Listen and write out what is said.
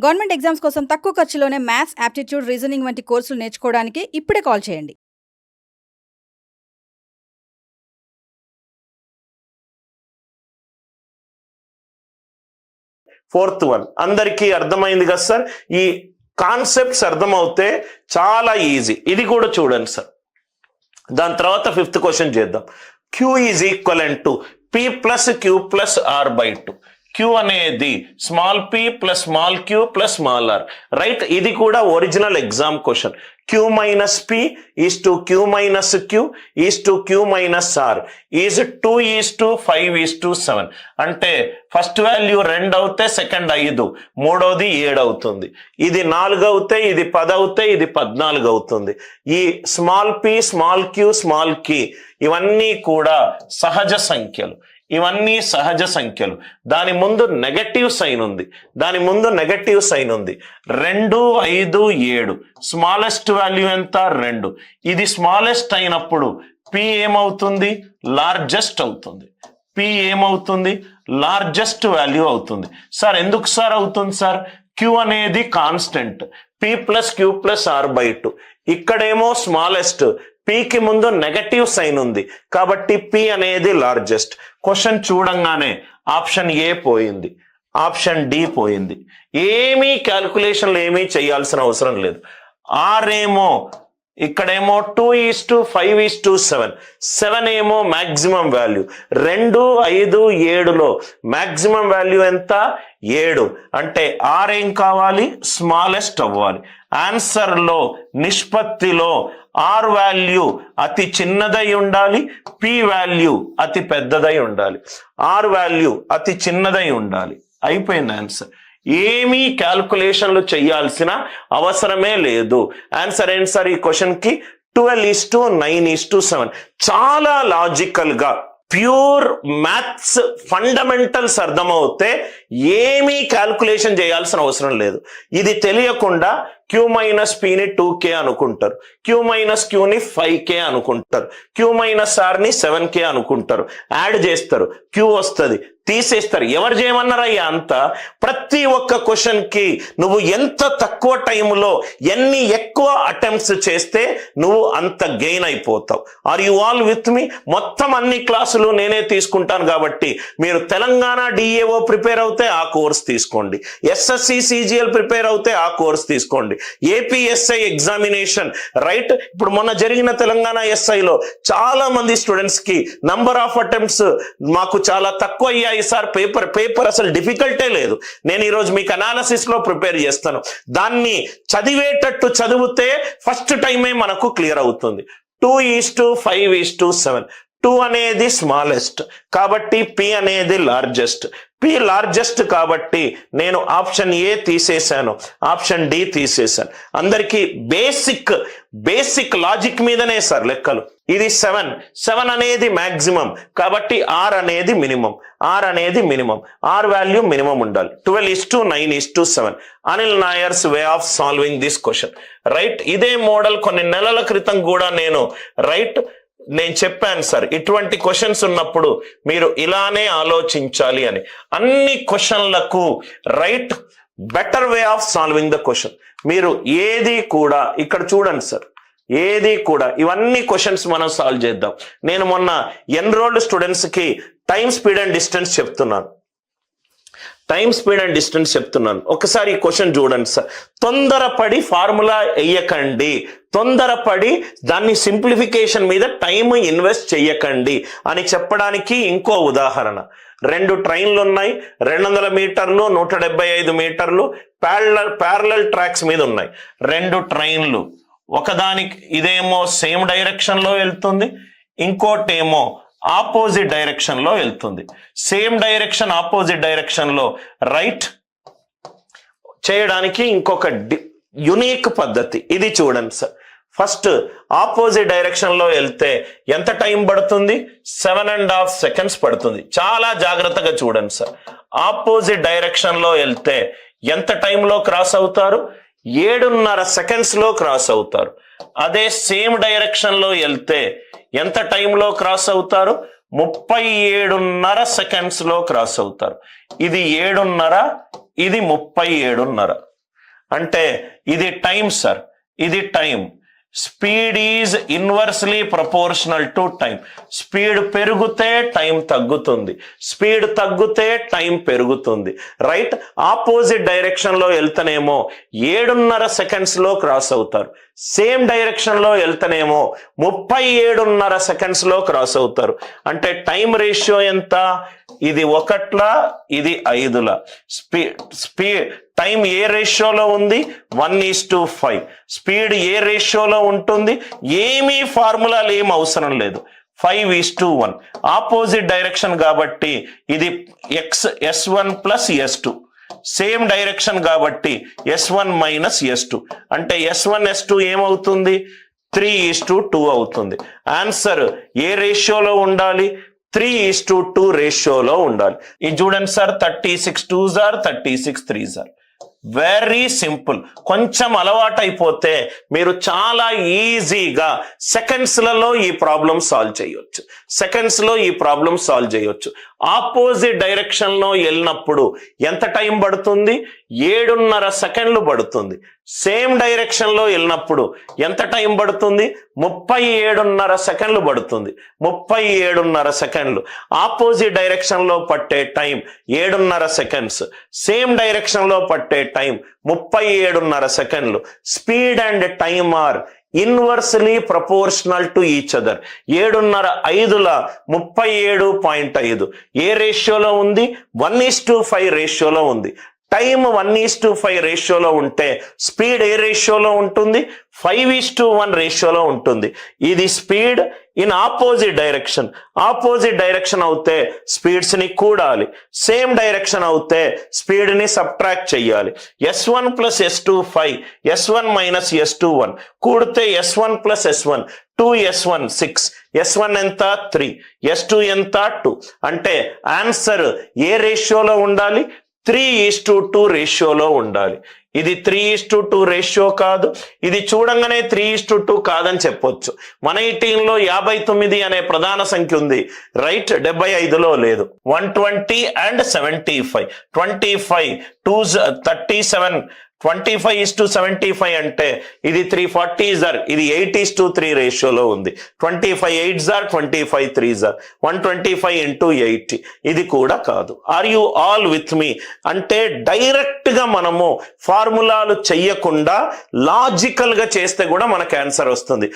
Government exams కోసం తక్కువ ఖర్చులోనే maths, aptitude, reasoning వంటి కోర్సులు నేర్చుకోవడానికి ఇప్పుడే కాల్ చేయండి. ఫోర్త్ వన్ అందరికీ అర్థమైంది కదా సార్. ఈ కాన్సెప్ట్స్ అర్థమవుతే చాలా ఈజీ. ఇది కూడా చూడండి సార్. దాని తర్వాత ఫిఫ్త్ క్వశ్చన్ చేద్దాం. Q is equivalent to p plus queue plus are by 2. Q అనేది small p plus small q plus small r, right? ఇది కూడా original exam question. Q minus p is to q minus q is to q minus r is 2 is to 5 is to 7. అంటే first value 2 అవుతే second 5, మూడోది 7 అవుతుంది. ఇది 4 అవుతే ఇది 10 అవుతే ఇది 14 అవుతుంది. ఈ small P, small queue, small కి ఇవన్నీ కూడా సహజ సంఖ్యలు. ఇవన్నీ సహజ సంఖ్యలు. దాని ముందు నెగటివ్ సైన్ ఉంది, దాని ముందు నెగటివ్ సైన్ ఉంది. 2, 5, 7. స్మాలెస్ట్ వాల్యూ ఎంత? 2. ఇది స్మాలెస్ట్ అయినప్పుడు పి ఏమవుతుంది? లార్జెస్ట్ అవుతుంది. పి ఏమవుతుంది? లార్జెస్ట్ వాల్యూ అవుతుంది. సార్ ఎందుకు సార్ అవుతుంది సార్? క్యూ అనేది constant, P plus queue plus are by 2. ఇక్కడేమో స్మాలెస్ట్, పికి ముందు నెగటివ్ సైన్ ఉంది కాబట్టి పి అనేది లార్జెస్ట్. క్వశ్చన్ చూడంగానే ఆప్షన్ ఏ పోయింది, ఆప్షన్ డి పోయింది. ఏమీ క్యాల్కులేషన్లు ఏమీ చేయాల్సిన అవసరం లేదు. ఆర్ ఏమో ఇక్కడేమో 2 ఈజ్ టు 5 ఈజ్ టు 7. 7 ఏమో మ్యాక్సిమం వాల్యూ. 2, 5, 7లో మ్యాక్సిమం వాల్యూ ఎంత? 7. అంటే ఆర్ ఏం కావాలి? స్మాలెస్ట్ అవ్వాలి. ఆన్సర్లో నిష్పత్తిలో ఆర్ వాల్యూ అతి చిన్నదై ఉండాలి, పి వాల్యూ అతి పెద్దదై ఉండాలి. ఆర్ వాల్యూ అతి చిన్నదై ఉండాలి. అయిపోయింది ఆన్సర్. ఏమీ క్యాల్కులేషన్లు చేయాల్సిన అవసరమే లేదు. ఆన్సర్ ఏంటి సార్ ఈ క్వశ్చన్ కి? 12 ఈజ్ టు 9 ఈజ్ టు 7. చాలా లాజికల్ గా ప్యూర్ మ్యాథ్స్ ఫండమెంటల్స్ అర్థమవుతే ఏమీ క్యాల్కులేషన్ చేయాల్సిన అవసరం లేదు. ఇది తెలియకుండా క్యూ మైనస్ పిని 2K అనుకుంటారు, క్యూ మైనస్ క్యూని 5K అనుకుంటారు, క్యూ మైనస్ ఆర్ని 7K అనుకుంటారు. యాడ్ చేస్తారు, క్యూ వస్తుంది, తీసేస్తారు. ఎవరు చేయమన్నారా ఈ అంతా? ప్రతి ఒక్క క్వశ్చన్ కి నువ్వు ఎంత తక్కువ టైంలో ఎన్ని ఎక్కువ అటెంప్ట్స్ చేస్తే నువ్వు అంత గెయిన్ అయిపోతావు. Are you all with me? మొత్తం అన్ని క్లాసులు నేనే తీసుకుంటాను కాబట్టి మీరు తెలంగాణ డిఏఓ ప్రిపేర్ అవుతే ఆ కోర్స్ తీసుకోండి, ఎస్ఎస్సి సిజిఎల్ ప్రిపేర్ అవుతే ఆ కోర్స్ తీసుకోండి, ఏపీఎస్ఐ ఎగ్జామినేషన్, రైట్? ఇప్పుడు మొన్న జరిగిన తెలంగాణ ఎస్ఐలో చాలా మంది స్టూడెంట్స్ కి నంబర్ ఆఫ్ అటెంప్ట్స్ మాకు చాలా తక్కువ అయ్యాయి సార్. పేపర్ అసలు డిఫికల్టే లేదు. నేను ఈరోజు మీకు అనాలిసిస్ లో ప్రిపేర్ చేస్తాను. దాన్ని చదివేటట్టు చదివితే ఫస్ట్ టైమే మనకు క్లియర్ అవుతుంది. 2 ఈజ్ టు 5 ఈజ్ టు 7. 2 అనేది స్మాలెస్ట్ కాబట్టి పి అనేది లార్జెస్ట్. పి లార్జెస్ట్ కాబట్టి నేను ఆప్షన్ ఏ తీసేశాను, ఆప్షన్ డి తీసేశాను. అందరికీ బేసిక్ లాజిక్ మీదనే సార్ లెక్కలు. ఇది 7 అనేది మ్యాక్సిమం కాబట్టి ఆర్ అనేది మినిమం, ఆర్ అనేది మినిమం, ఆర్ వాల్యూ మినిమం ఉండాలి. 12 is to 9 is to 7. Anil Nayar's way of solving this question, right? ఇదే మోడల్ కొన్ని నెలల క్రితం కూడా నేను చెప్పాను సార్, ఇటువంటి క్వశ్చన్స్ ఉన్నప్పుడు మీరు ఇలానే ఆలోచించాలి అని. అన్ని క్వశ్చన్లకు right better way of solving the question. మీరు ఏది కూడా ఇక్కడ చూడండి సార్, ఏది కూడా ఇవన్నీ క్వశ్చన్స్ మనం సాల్వ్ చేద్దాం. నేను మొన్న ఎన్రోల్డ్ స్టూడెంట్స్ కి టైం స్పీడ్ అండ్ డిస్టెన్స్ చెప్తున్నాను, ఒకసారి ఈ క్వశ్చన్ చూడండి సార్. తొందరపడి ఫార్ములా వేయకండి, తొందరపడి దాన్ని సింప్లిఫికేషన్ మీద టైం ఇన్వెస్ట్ చెయ్యకండి అని చెప్పడానికి ఇంకో ఉదాహరణ. 2 ట్రైన్లు ఉన్నాయి, 200 మీటర్లు 175 మీటర్లు ప్యారలల్ ట్రాక్స్ మీద ఉన్నాయి. 2 ట్రైన్లు, ఒకదానికి ఇదేమో సేమ్ డైరెక్షన్ లో వెళ్తుంది, ఇంకోటేమో ఆపోజిట్ డైరెక్షన్ లో వెళ్తుంది. సేమ్ డైరెక్షన్ ఆపోజిట్ డైరెక్షన్ లో రైట్ చేయడానికి ఇంకొక యునిక్ పద్ధతి. ఇది చూడండి సార్. ఫస్ట్ ఆపోజిట్ డైరెక్షన్ లో వెళ్తే ఎంత టైం పడుతుంది? 7.5 seconds పడుతుంది. చాలా జాగ్రత్తగా చూడండి సార్. ఆపోజిట్ డైరెక్షన్ లో వెళ్తే ఎంత టైంలో క్రాస్ అవుతారు? 7.5 seconds లో క్రాస్ అవుతారు. అదే సేమ్ డైరెక్షన్ లో వెళ్తే ఎంత టైంలో క్రాస్ అవుతారు? 37.5 seconds లో క్రాస్ అవుతారు. ఇది 7.5, ఇది 37.5. అంటే ఇది టైం సార్, ఇది time. Speed is inversely proportional to time. Speed పెరిగితే టైం తగ్గుతుంది, స్పీడ్ తగ్గితే టైం పెరుగుతుంది. రైట్? ఆపోజిట్ డైరెక్షన్ లో వెళ్తేనేమో 7.5 seconds లో క్రాస్ అవుతారు, సేమ్ డైరెక్షన్ లో వెళ్తేనేమో 37.5 seconds లో క్రాస్ అవుతారు. అంటే టైం రేషియో ఎంత? ఇది 1ల, ఇది 5ల. స్పీడ్ టైం ఏ రేషియోలో ఉంది? 1:5. స్పీడ్ ఏ రేషియోలో ఉంటుంది? ఏమీ ఫార్ములాలు ఏం అవసరం లేదు, 5:1. ఆపోజిట్ డైరెక్షన్ కాబట్టి ఇది S1 plus S2. Same direction కాబట్టి S1 మైనస్ S2. అంటే S1 S2 ఏమవుతుంది? 3:2 అవుతుంది. ఆన్సర్ ఏ రేషియోలో ఉండాలి? 3:2 రేషియోలో ఉండాలి. ఇది చూడండి sir, 36 2s are 36 3s are. Very simple. కొంచెం అలవాటు అయిపోతే మీరు చాలా ఈజీగా సెకండ్స్లలో ఈ ప్రాబ్లం సాల్వ్ చేయొచ్చు, సెకండ్స్లో ఈ ప్రాబ్లం సాల్వ్ చేయొచ్చు. ఆపోజిట్ డైరెక్షన్ లో వెళ్ళినప్పుడు ఎంత టైం పడుతుంది? 7.5 seconds పడుతుంది. సేమ్ డైరెక్షన్ లో వెళ్ళినప్పుడు ఎంత టైం పడుతుంది? 37.5 seconds పడుతుంది. 37.5 seconds. ఆపోజిట్ డైరెక్షన్ లో పట్టే టైం 7.5 seconds, సేమ్ డైరెక్షన్ లో పట్టే time 37.5 seconds. Speed and time are inversely proportional to each other. 7.5 5ల 37.5 ఏ రేషియోలో ఉంది? 1:5 రేషియోలో ఉంది. టైం 1:5 రేషియోలో ఉంటే స్పీడ్ ఏ రేషియోలో ఉంటుంది? 5:1 రేషియోలో ఉంటుంది. ఇది speed in opposite direction. Opposite direction అవుతే స్పీడ్స్ ని కూడాలి, సేమ్ డైరెక్షన్ అవుతే స్పీడ్ ని సబ్ట్రాక్ట్ చెయ్యాలి. S1 plus S2 5, S1 minus S2 1. కూడితే S1 plus S1 2S1 6. S1 ఎంత? 3. S2 ఎంత? 2. అంటే ఆన్సర్ ఏ రేషియోలో ఉండాలి? 3:2 రేషియోలో ఉండాలి. ఇది 3:2 రేషియో కాదు, ఇది చూడంగానే 3:2 కాదని చెప్పొచ్చు. మన ఈ టీంలో 59 అనే ప్రధాన సంఖ్య ఉంది, రైట్? 75లో లేదు. 120 and 75, 25 2s 37, 25:75 అంటే ఇది 340s are, ఇది 8:3 రేషియోలో ఉంది. 25 8s are, 25 3s are, 125 into 80. ఇది కూడా కాదు. Are you all with me? అంటే డైరెక్ట్ గా మనము ఫార్ములాలు చెయ్యకుండా లాజికల్ గా చేస్తే కూడా మనకు ఆన్సర్ వస్తుంది.